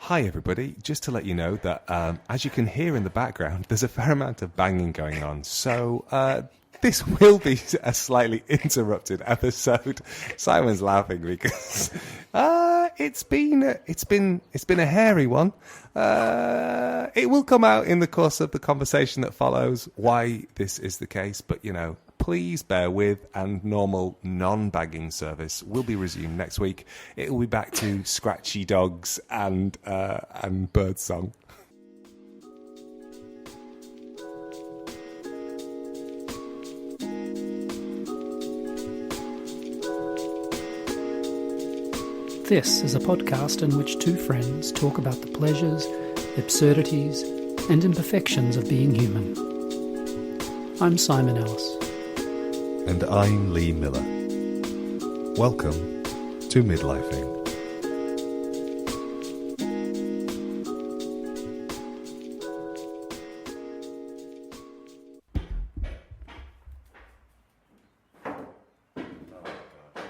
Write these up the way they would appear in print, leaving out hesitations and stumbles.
Hi everybody, just to let you know that as you can hear in the background, there's a fair amount of banging going on. So this will be a slightly interrupted episode. Simon's laughing because it's been a hairy one. It will come out in the course of the conversation that follows why this is the case, but please bear with, and normal non-bagging service will be resumed next week. It will be back to scratchy dogs and bird song. This is a podcast in which two friends talk about the pleasures, absurdities, and imperfections of being human. I'm Simon Ellis. And I'm Lee Miller. Welcome to Midlifing. Oh my God.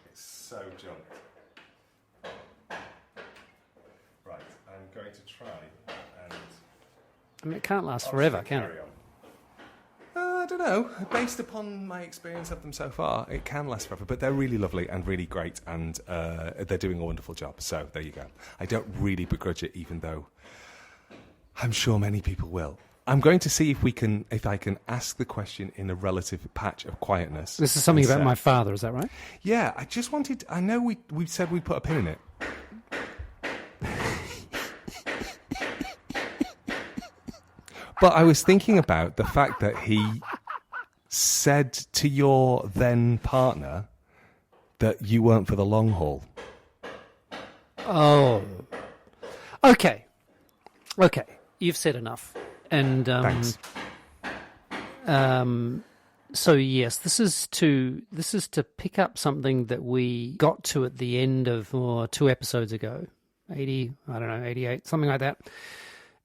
It's so jumped. Right, I'm going to try and... I mean, it can't last forever, can it? I don't know. Based upon my experience of them so far, it can last forever. But they're really lovely and really great, and they're doing a wonderful job. So there you go. I don't really begrudge it, even though I'm sure many people will. I'm going to see if I can ask the question in a relative patch of quietness. This is something about my father, is that right? Yeah, I just wanted... I know we said we'd put a pin in it. But I was thinking about the fact that he said to your then partner that you weren't for the long haul. Oh. Okay. You've said enough. And Thanks. So yes, this is to pick up something that we got to at the end of 2 episodes ago. 88, something like that.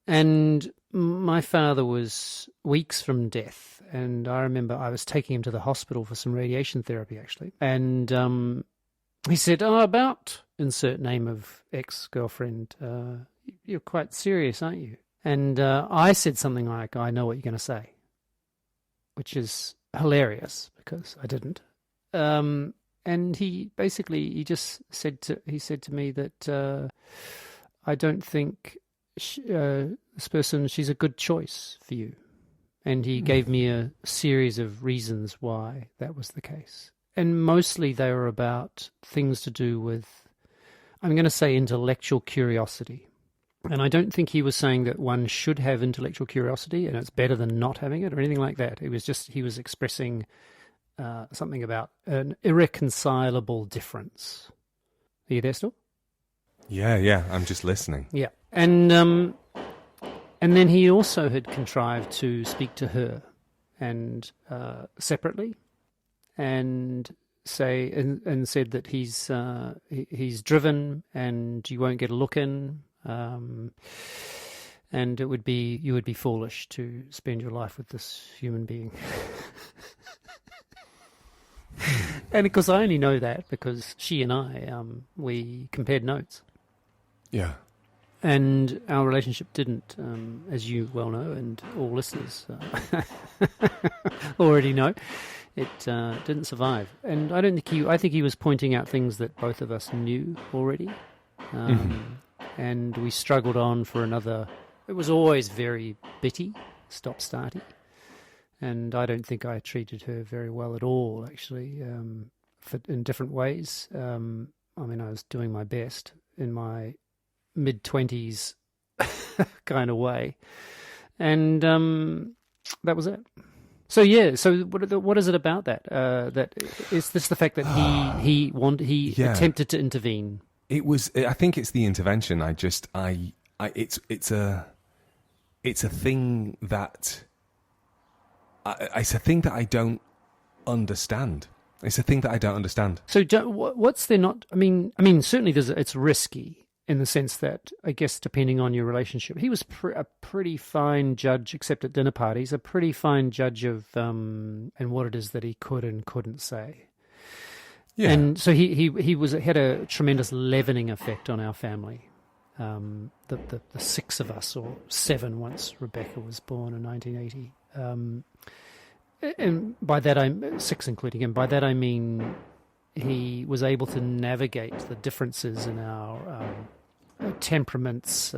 And my father was weeks from death, and I remember I was taking him to the hospital for some radiation therapy, actually. And he said, about insert name of ex-girlfriend, you're quite serious, aren't you? And I said something like, I know what you're going to say, which is hilarious because I didn't. And he just said to me that I don't think... this person, she's a good choice for you. And he gave me a series of reasons why that was the case. And mostly they were about things to do with, I'm going to say, intellectual curiosity. And I don't think he was saying that one should have intellectual curiosity and it's better than not having it or anything like that. It was just, he was expressing something about an irreconcilable difference. Are you there still? Yeah, I'm just listening. Yeah. And then he also had contrived to speak to her and separately and said that he's driven and you won't get a look in, and you would be foolish to spend your life with this human being. And of course I only know that because she and I we compared notes. Yeah. And our relationship didn't, as you well know, and all listeners already know, it didn't survive. And I think he was pointing out things that both of us knew already. And we struggled on for another. It was always very bitty, stop-starty. And I don't think I treated her very well at all, actually, in different ways. I was doing my best in my mid-20s kind of way. And that was it. So, yeah, so what is it about that? That is this the fact that he attempted to intervene? I think it's the intervention. It's a thing that... it's a thing that I don't understand. It's a thing that I don't understand. So what's there not... I mean, certainly it's risky in the sense that, I guess, depending on your relationship, he was a pretty fine judge, except at dinner parties, a pretty fine judge of and what it is that he could and couldn't say. Yeah. And so he had a tremendous leavening effect on our family. the six of us, or seven once Rebecca was born in 1980. And by that I'm six including him. By that I mean he was able to navigate the differences in our temperaments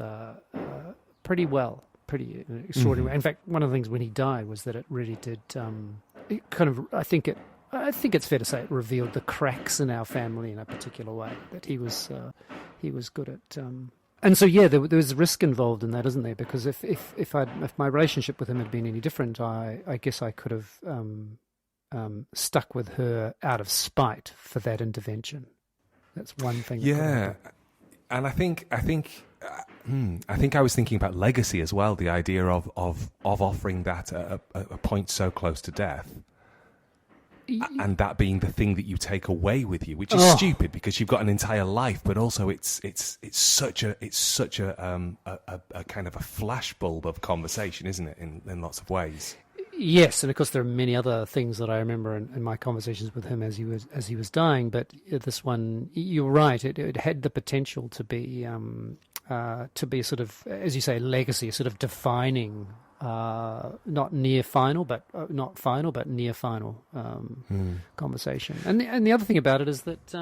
pretty well, pretty extraordinary. In fact, one of the things when he died was that it really did it kind of, I think it's fair to say it revealed the cracks in our family in a particular way, that he was good at. And so, yeah, there was risk involved in that, isn't there? Because if my relationship with him had been any different, I guess I could have stuck with her out of spite for that intervention. That's one thing. Yeah, and I think I was thinking about legacy as well. The idea of offering that at a point so close to death. And that being the thing that you take away with you, which is stupid because you've got an entire life, but also it's such a kind of a flashbulb of conversation, isn't it? In lots of ways. Yes, and of course there are many other things that I remember in my conversations with him as he was dying. But this one, you're right, it had the potential to be sort of, as you say, legacy, a sort of defining. Not near final, but near final conversation. And the other thing about it is that,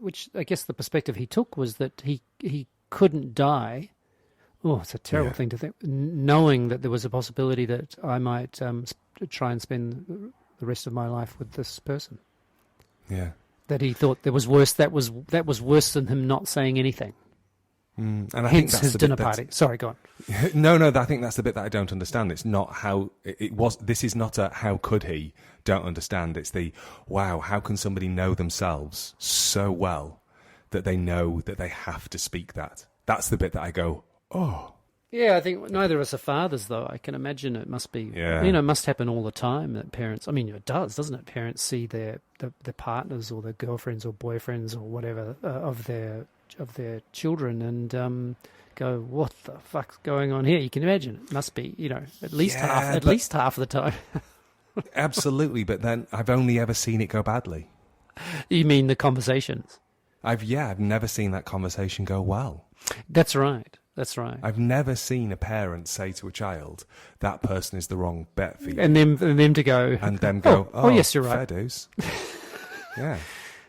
which I guess the perspective he took was that he couldn't die. Oh, it's a terrible thing to think, knowing that there was a possibility that I might try and spend the rest of my life with this person. Yeah, that he thought there was worse. That was worse than him not saying anything. And I Hence think that's his the dinner party. Sorry, go on. No, I think that's the bit that I don't understand. It's not how it was. This is not a how could he, don't understand. It's the, wow, how can somebody know themselves so well that they know that they have to speak that? That's the bit that I go, oh. Yeah, I think neither of us are fathers, though. I can imagine it must be, it must happen all the time that parents, I mean, it does, doesn't it? Parents see their partners or their girlfriends or boyfriends or whatever of their children and go, what the fuck's going on here? You can imagine it must be, at least half of the time. Absolutely, but then I've only ever seen it go badly. You mean the conversations? I've never seen that conversation go well. That's right. I've never seen a parent say to a child, that person is the wrong bet for you. And them to go. And them go, oh yes, you're right. Fair dues. Yeah.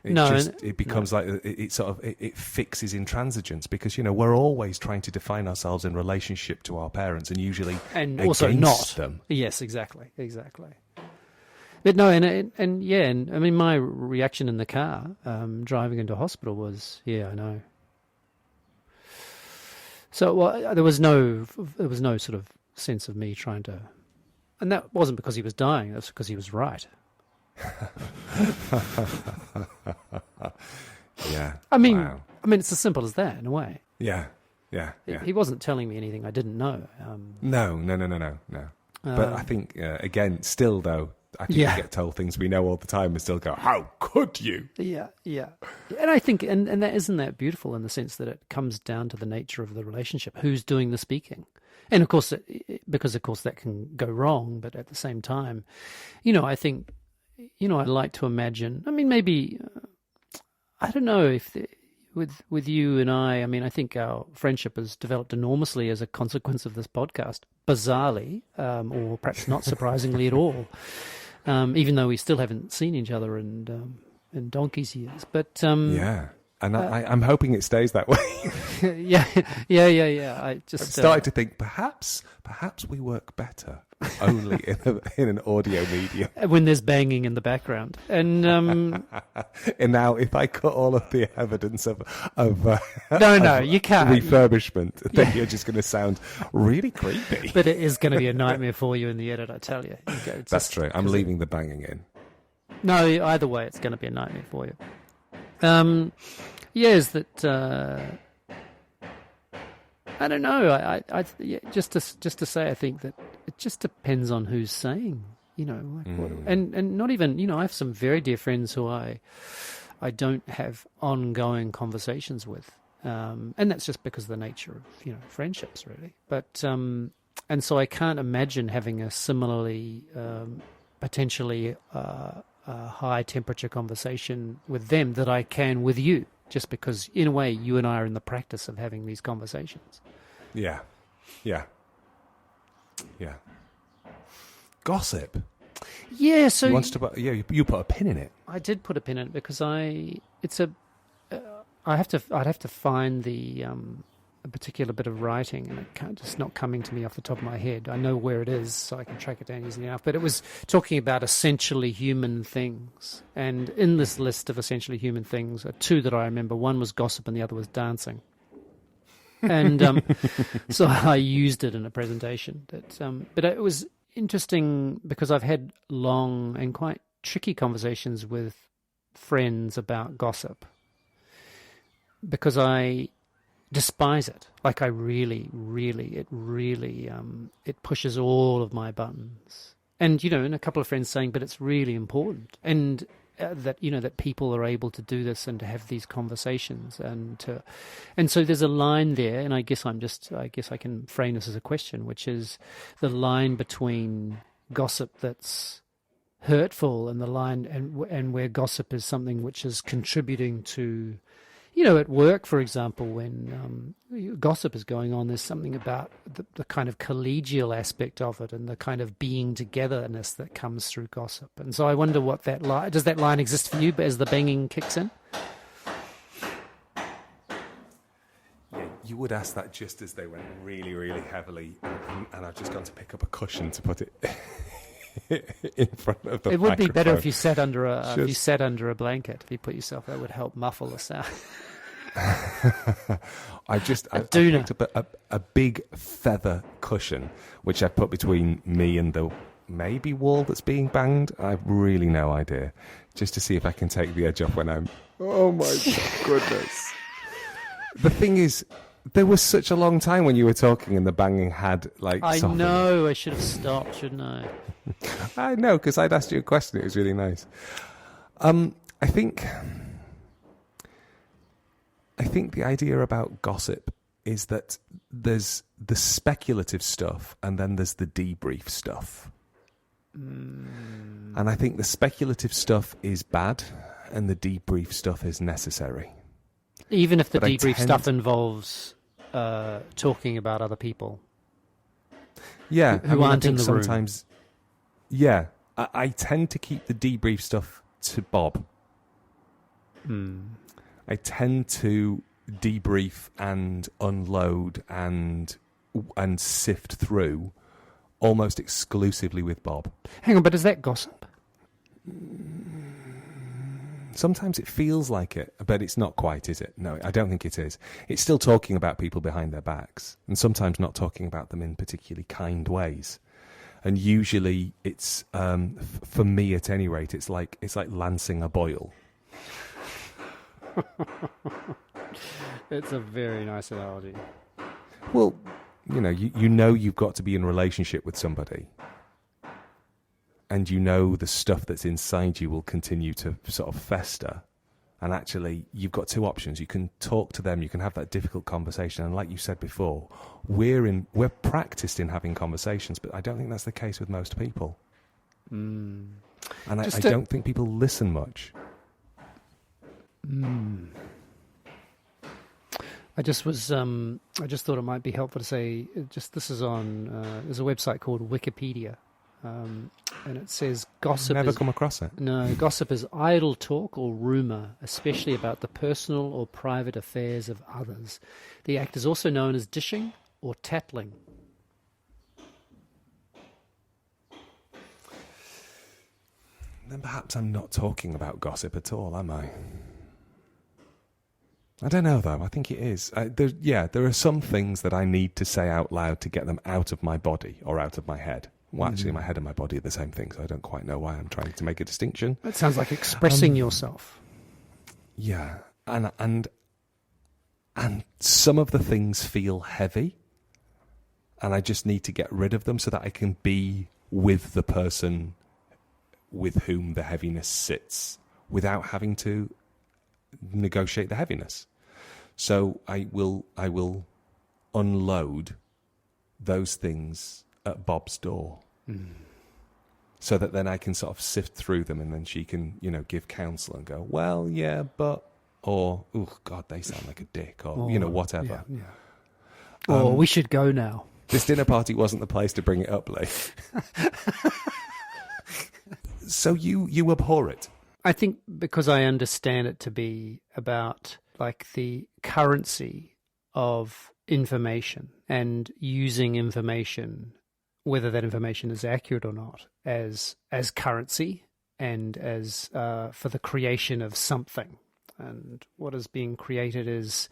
It becomes like it fixes intransigence because we're always trying to define ourselves in relationship to our parents and usually also not them. Yes, exactly. But no, and I mean my reaction in the car driving into hospital was, yeah, I know. So there was no sort of sense of me trying to, and that wasn't because he was dying. That's because he was right. Yeah. I mean, it's as simple as that in a way. Yeah. He wasn't telling me anything I didn't know. No. But I think again, still though, I think we get told things we know all the time and still go, how could you? Yeah. And I think, and that isn't that beautiful in the sense that it comes down to the nature of the relationship. Who's doing the speaking? And of course, because that can go wrong, but at the same time, I think, I like to imagine, I mean, maybe, I don't know if with you and I mean, I think our friendship has developed enormously as a consequence of this podcast, bizarrely, or perhaps not surprisingly at all, even though we still haven't seen each other in donkey's years. But yeah. And I'm hoping it stays that way. Yeah. I just started to think perhaps we work better only in an audio medium when there's banging in the background. And and now, if I cut all of the evidence of no, you can't refurbishment, then you're just going to sound really creepy. But it is going to be a nightmare for you in the edit, I tell you. That's true. I'm leaving the banging in. No, either way, it's going to be a nightmare for you. Is that I don't know. I just to say, I think that it just depends on who's saying, and not even, I have some very dear friends who I don't have ongoing conversations with, and that's just because of the nature of friendships, really. But and so I can't imagine having a similarly potentially high temperature conversation with them that I can with you. just because, in a way, you and I are in the practice of having these conversations. Yeah. Gossip. Yeah, so You put a pin in it. I did put a pin in it because I'd have to find a particular bit of writing, and it's not coming to me off the top of my head. I know where it is, so I can track it down easily enough. But it was talking about essentially human things, and in this list of essentially human things are two that I remember. One was gossip, and the other was dancing. And so I used it in a presentation. But it was interesting because I've had long and quite tricky conversations with friends about gossip because I despise it. Like I really, it pushes all of my buttons. And, and a couple of friends saying, but it's really important. And that people are able to do this and to have these conversations. And so there's a line there, and I guess I can frame this as a question, which is the line between gossip that's hurtful and the line and where gossip is something which is contributing to, at work, for example, when gossip is going on, there's something about the kind of collegial aspect of it and the kind of being togetherness that comes through gossip. And so I wonder what does that line exist for you as the banging kicks in? Yeah, you would ask that just as they went really, really heavily, and I've just gone to pick up a cushion to put it in front of the It would be better microphone. if you sat under a blanket. If you put yourself, that would help muffle the sound. I picked up a big feather cushion, which I put between me and the maybe wall that's being banged. I've really no idea. Just to see if I can take the edge off when I'm... Oh my goodness. The thing is, there was such a long time when you were talking and the banging had softened. I know, I should have stopped, shouldn't I? I know, because I'd asked you a question. It was really nice. I think the idea about gossip is that there's the speculative stuff and then there's the debrief stuff. And I think the speculative stuff is bad and the debrief stuff is necessary. Even if the debrief stuff involves talking about other people. Yeah. Who aren't in the sometimes, room. Yeah. I tend to keep the debrief stuff to Bob. I tend to debrief and unload and sift through almost exclusively with Bob. Hang on, but is that gossip? Sometimes it feels like it, but it's not quite, is it? No, I don't think it is. It's still talking about people behind their backs, and sometimes not talking about them in particularly kind ways. And usually it's, for me at any rate, it's like lancing a boil. It's a very nice analogy. Well, you've got to be in a relationship with somebody, and the stuff that's inside you will continue to sort of fester. And actually, you've got two options. You can talk to them, you can have that difficult conversation, and like you said before, we're practiced in having conversations, but I don't think that's the case with most people. And I don't think people listen much. I just thought it might be helpful to say, this is on, there's a website called Wikipedia, and it says gossip Never come across it. No, gossip is idle talk or rumour, especially about the personal or private affairs of others. The act is also known as dishing or tattling. Then perhaps I'm not talking about gossip at all, am I? I don't know, though. I think it is. There are some things that I need to say out loud to get them out of my body or out of my head. Well, actually, my head and my body are the same thing, so I don't quite know why I'm trying to make a distinction. That sounds like expressing yourself. Yeah, and some of the things feel heavy, and I just need to get rid of them so that I can be with the person with whom the heaviness sits without having to negotiate the heaviness. So I will unload those things at Bob's door, so that then I can sort of sift through them, and then she can give counsel and go, well, yeah, but or, oh, God, they sound like a dick, or, whatever. Yeah. Or we should go now. This dinner party wasn't the place to bring it up, Lee. So you abhor it? I think because I understand it to be about like the currency of information and using information, whether that information is accurate or not, as currency and as for the creation of something. And what is being created is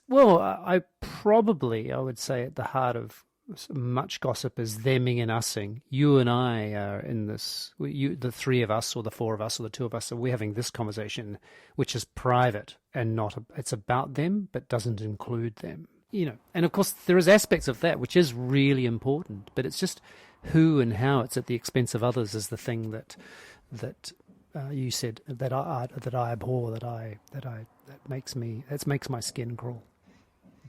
well, I would say at the heart of much gossip is theming and using. You and I are in this, the three of us or the four of us or the two of us, so we're having this conversation, which is private and not, it's about them, but doesn't include them. And of course there is aspects of that, which is really important, but it's just who and how it's at the expense of others is the thing that you said that I abhor, that makes my skin crawl.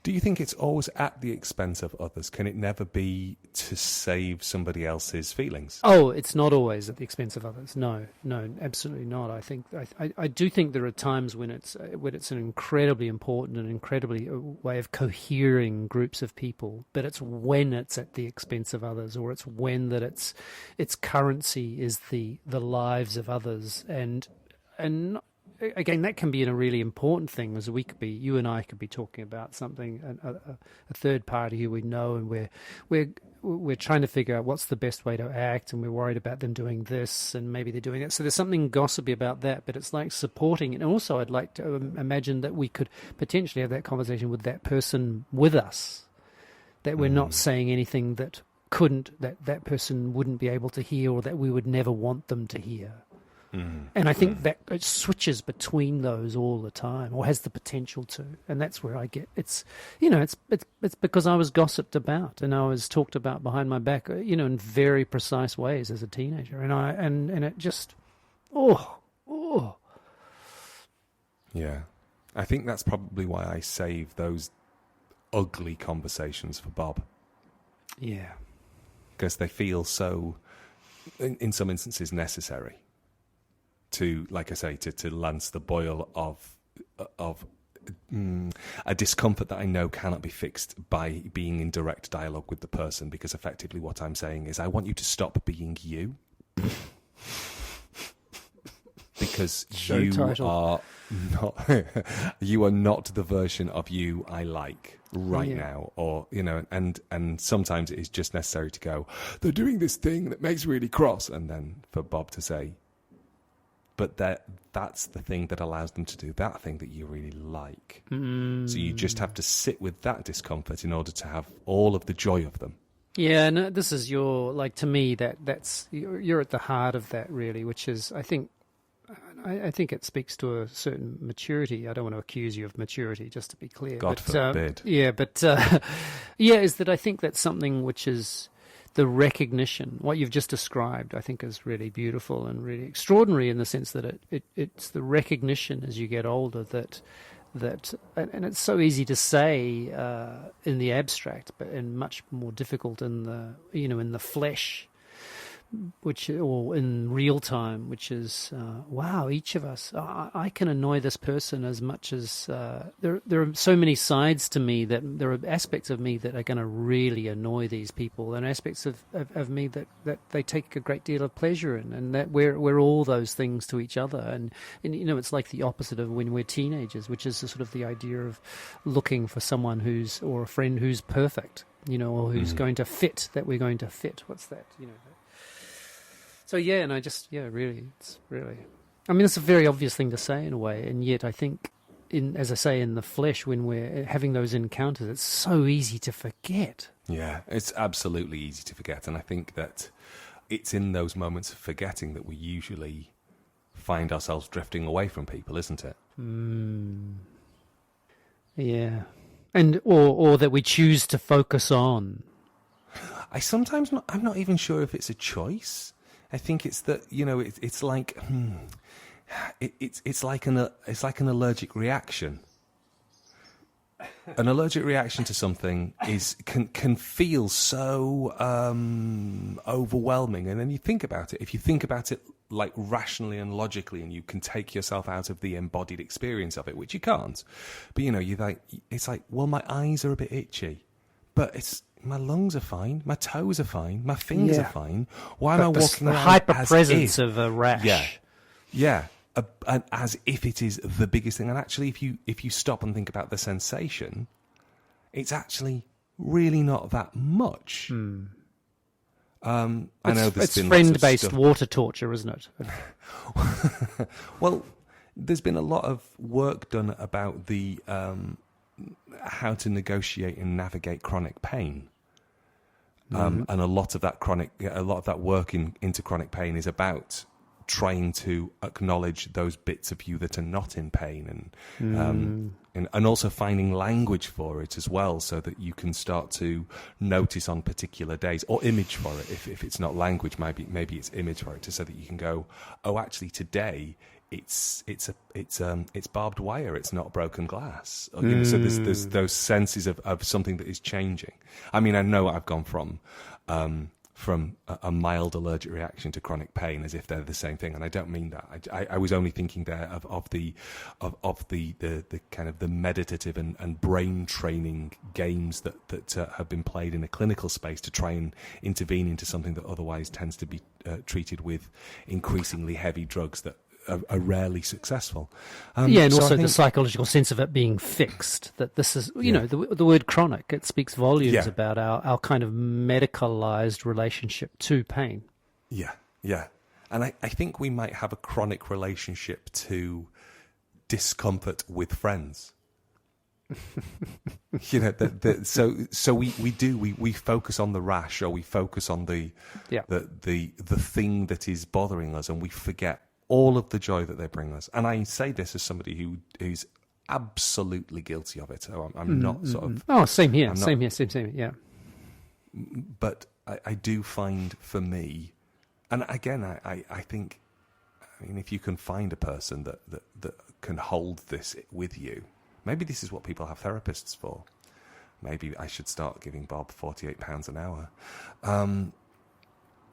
Do you think it's always at the expense of others? Can it never be to save somebody else's feelings? Oh, it's not always at the expense of others. No, absolutely not. I do think there are times when it's an incredibly important and incredibly way of cohering groups of people, but it's when it's at the expense of others, or it's when that its currency is the lives of others, and again, that can be in a really important thing, as you and I could be talking about something, a third party who we know, and we're trying to figure out what's the best way to act, and we're worried about them doing this, and maybe they're doing that. So there's something gossipy about that, but it's like supporting it. And also I'd like to imagine that we could potentially have that conversation with that person with us, that we're not saying anything that that person wouldn't be able to hear, or that we would never want them to hear. And I think that it switches between those all the time, or has the potential to, and that's where I get it's because I was gossiped about and I was talked about behind my back, in very precise ways as a teenager, and it just Yeah, I think that's probably why I save those ugly conversations for Bob. Yeah, because they feel so, in some instances, necessary. To, like I say, to lance the boil of a discomfort that I know cannot be fixed by being in direct dialogue with the person, because effectively what I'm saying is I want you to stop being you. Because you are not the version of you I like right now, or and sometimes it is just necessary to go, they're doing this thing that makes me really cross, and then for Bob to say, but that's the thing that allows them to do that thing that you really like. So you just have to sit with that discomfort in order to have all of the joy of them. Yeah, and this is to me, that's you're at the heart of that, really, which is, I think it speaks to a certain maturity. I don't want to accuse you of maturity, just to be clear. God forbid. Is that I think that's something which is the recognition. What you've just described, I think, is really beautiful and really extraordinary, in the sense that it's the recognition as you get older that, and it's so easy to say in the abstract, but and much more difficult in the flesh, or in real time, which is wow, each of us, I can annoy this person as much as there are so many sides to me, that there are aspects of me that are going to really annoy these people, and aspects of me that they take a great deal of pleasure in, and that we're all those things to each other, and it's like the opposite of when we're teenagers, which is sort of the idea of looking for someone or a friend who's perfect, or who's going to fit, that we're going to fit. What's that? So and I just it's really, I mean, it's a very obvious thing to say in a way, and yet I think, as I say, in the flesh, when we're having those encounters, it's so easy to forget. Yeah, it's absolutely easy to forget, and I think that it's in those moments of forgetting that we usually find ourselves drifting away from people, isn't it? Yeah, and or that we choose to focus on. I'm not even sure if it's a choice. I think it's that it's like it's like an allergic reaction. An allergic reaction to something can feel so overwhelming, and then you think about it. If you think about it like rationally and logically, and you can take yourself out of the embodied experience of it, which you can't. But it's like, well, my eyes are a bit itchy, but my lungs are fine, my toes are fine, my fingers are fine. Why am I walking the around hyper presence of a rash? And as if it is the biggest thing. And actually, if you stop and think about the sensation, it's actually really not that much. I know it's friend-based water torture, isn't it? Well, there's been a lot of work done about the how to negotiate and navigate chronic pain, and a lot of that work into chronic pain is about trying to acknowledge those bits of you that are not in pain, and also finding language for it as well, so that you can start to notice on particular days, or image for it. If it's not language, maybe it's image for it, so that you can go, oh, actually today it's barbed wire, it's not broken glass. So there's those senses of something that is changing. I mean, I know I've gone from a mild allergic reaction to chronic pain as if they're the same thing, and I don't mean that. I was only thinking there of the kind of the meditative and brain training games that have been played in a clinical space to try and intervene into something that otherwise tends to be treated with increasingly heavy drugs that are rarely successful. And also the psychological sense of it being fixed, that this is, the word chronic, it speaks volumes about our kind of medicalized relationship to pain. Yeah. And I think we might have a chronic relationship to discomfort with friends. So we focus on the rash, or we focus on the thing that is bothering us, and we forget all of the joy that they bring us. And I say this as somebody who's absolutely guilty of it. So I'm not sort of... Oh, same here, yeah. But I do find, for me, and again, I think, I mean, if you can find a person that can hold this with you, maybe this is what people have therapists for. Maybe I should start giving Bob £48 an hour.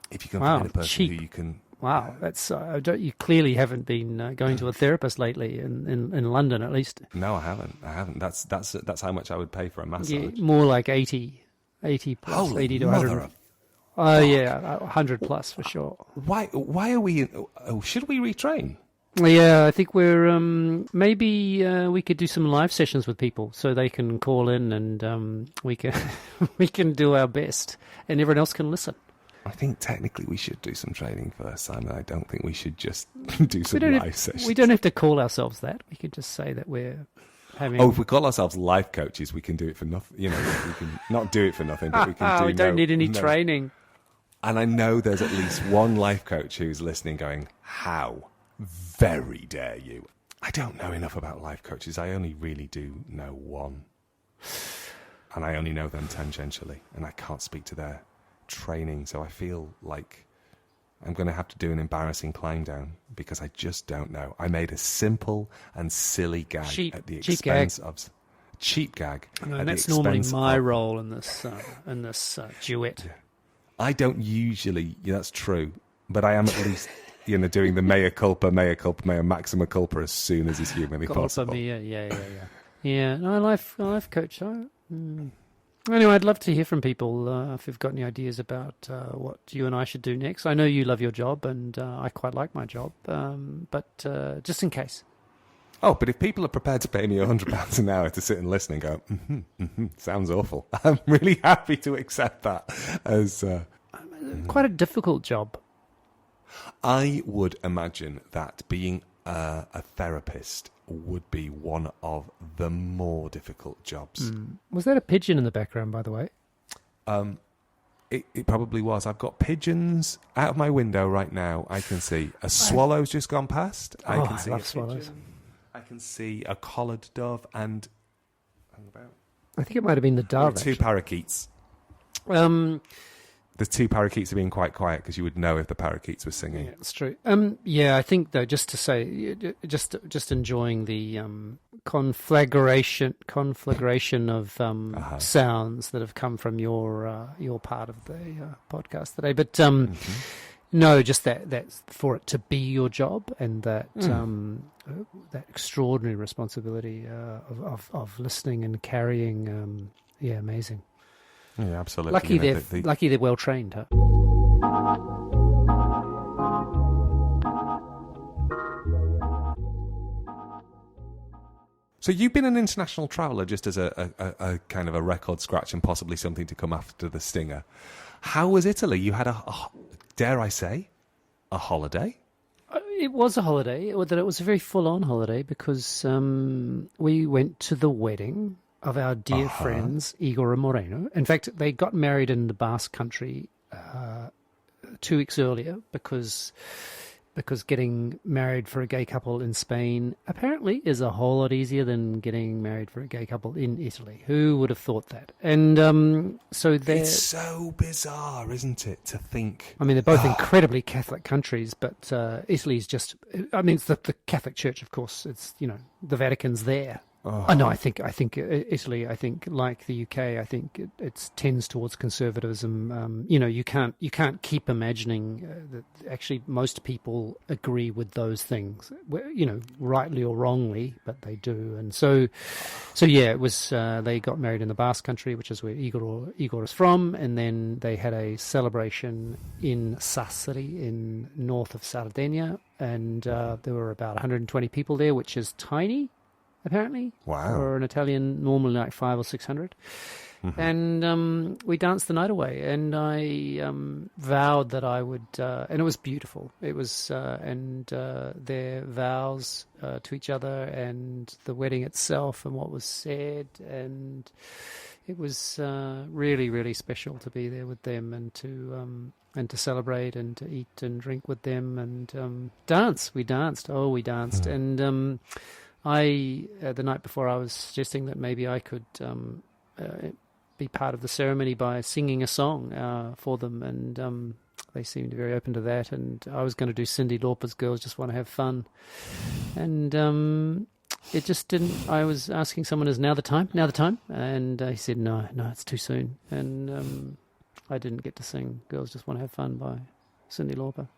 If you can find a person cheap. who you can... Wow, that's you clearly haven't been going to a therapist lately in London, at least. No, I haven't. That's how much I would pay for a massage. Yeah, more like 80 plus, Holy 80 to mother 100. Oh yeah, 100 plus for sure. Why are we? Should we retrain? Yeah, I think we're maybe we could do some live sessions with people, so they can call in and we can do our best, and everyone else can listen. I think technically we should do some training first, Simon. I don't think we should just do some live sessions. We don't have to call ourselves that. We can just say that we're having... Oh, if we call ourselves life coaches, we can do it for nothing. We can not do it for nothing, but we can do... We don't need any training. And I know there's at least one life coach who's listening going, how very dare you? I don't know enough about life coaches. I only really do know one. And I only know them tangentially, and I can't speak to their training, so I feel like I'm going to have to do an embarrassing climb down because I just don't know. I made a simple and silly gag at the expense of cheap gag. No, and that's normally my role in this duet. Yeah. I don't usually. Yeah, that's true, but I am at least doing the mea culpa, mea maxima culpa as soon as is humanly possible. Yeah. No, life coach. Anyway, I'd love to hear from people if you've got any ideas about what you and I should do next. I know you love your job, and I quite like my job, but just in case. Oh, but if people are prepared to pay me £100 an hour to sit and listen and go, sounds awful, I'm really happy to accept that as... quite a difficult job. I would imagine that being a therapist would be one of the more difficult jobs. Was that a pigeon in the background, by the way? It probably was. I've got pigeons out of my window right now. I can see a swallow's just gone past. I love swallows. I can see a collared dove and... I think it might have been the dove. Two parakeets. The two parakeets are being quite quiet because you would know if the parakeets were singing. Yeah, it's true. I think though, just to say, just enjoying the conflagration of sounds that have come from your part of the podcast today. But No, just that for it to be your job, and that that extraordinary responsibility of listening and carrying. Yeah, amazing. Yeah, absolutely. Lucky they're well trained. Huh? So you've been an international traveller just as a kind of a record scratch and possibly something to come after the stinger. How was Italy? You had dare I say, a holiday? It was a holiday. It was a very full-on holiday because we went to the wedding of our dear friends Igor and Moreno. In fact, they got married in the Basque Country 2 weeks earlier because getting married for a gay couple in Spain apparently is a whole lot easier than getting married for a gay couple in Italy. Who would have thought that? And so it's so bizarre, isn't it, to think? I mean, they're both incredibly Catholic countries, but Italy's just, I mean, it's the Catholic Church, of course. It's, the Vatican's there. No, I think Italy. I think like the UK. I think it tends towards conservatism. You can't keep imagining that actually most people agree with those things. Rightly or wrongly, but they do. And so yeah, it was. They got married in the Basque Country, which is where Igor is from, and then they had a celebration in Sassari, in north of Sardinia, and there were about 120 people there, which is tiny. Apparently, wow! For an Italian, normally like 500 or 600, and we danced the night away. And I vowed that I would, and it was beautiful. It was, and their vows to each other, and the wedding itself, and what was said, and it was really, really special to be there with them and to celebrate and to eat and drink with them and dance. We danced. Oh, we danced, and. The night before, I was suggesting that maybe I could be part of the ceremony by singing a song for them, and they seemed very open to that. And I was going to do Cyndi Lauper's "Girls Just Want to Have Fun," and it just didn't. I was asking someone, "Is now the time? Now the time?" And he said, "No, it's too soon." And I didn't get to sing "Girls Just Want to Have Fun" by Cyndi Lauper.